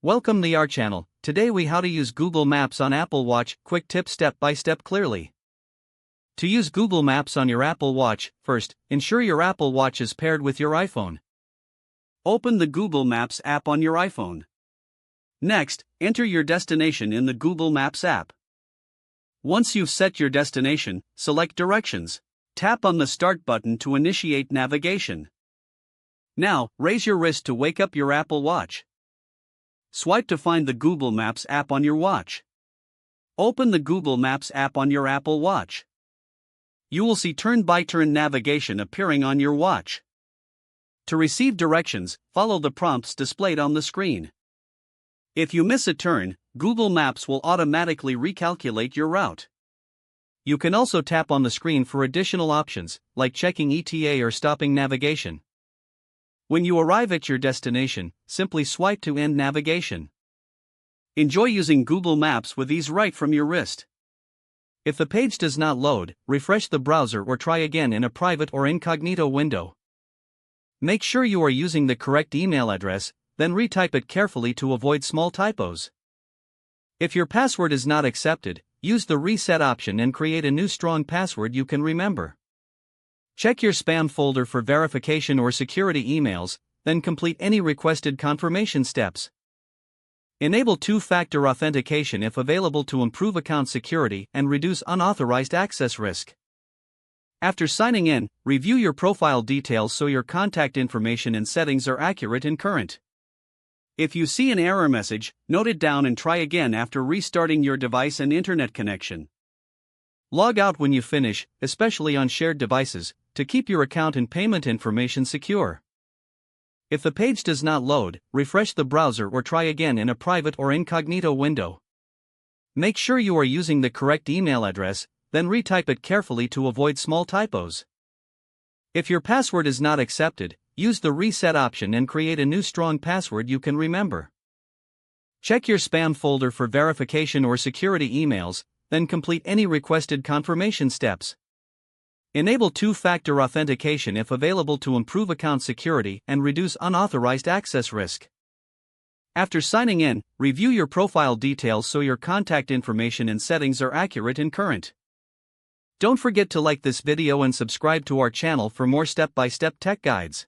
Welcome to our channel. Today we how to use Google Maps on Apple Watch. Quick tip step by step clearly. To use Google Maps on your Apple Watch, first, ensure your Apple Watch is paired with your iPhone. Open the Google Maps app on your iPhone. Next, enter your destination in the Google Maps app. Once you've set your destination, select Directions. Tap on the Start button to initiate navigation. Now, raise your wrist to wake up your Apple Watch. Swipe to find the Google Maps app on your watch. Open the Google Maps app on your Apple Watch. You will see turn-by-turn navigation appearing on your watch. To receive directions, follow the prompts displayed on the screen. If you miss a turn, Google Maps will automatically recalculate your route. You can also tap on the screen for additional options, like checking ETA or stopping navigation. When you arrive at your destination, simply swipe to end navigation. Enjoy using Google Maps with ease right from your wrist. If the page does not load, refresh the browser or try again in a private or incognito window. Make sure you are using the correct email address, then retype it carefully to avoid small typos. If your password is not accepted, use the reset option and create a new strong password you can remember. Check your spam folder for verification or security emails, then complete any requested confirmation steps. Enable two-factor authentication if available to improve account security and reduce unauthorized access risk. After signing in, review your profile details so your contact information and settings are accurate and current. If you see an error message, note it down and try again after restarting your device and internet connection. Log out when you finish, especially on shared devices, to keep your account and payment information secure. If the page does not load, refresh the browser or try again in a private or incognito window. Make sure you are using the correct email address, then retype it carefully to avoid small typos. If your password is not accepted, use the reset option and create a new strong password you can remember. Check your spam folder for verification or security emails, then complete any requested confirmation steps. Enable two-factor authentication if available to improve account security and reduce unauthorized access risk. After signing in, review your profile details so your contact information and settings are accurate and current. Don't forget to like this video and subscribe to our channel for more step-by-step tech guides.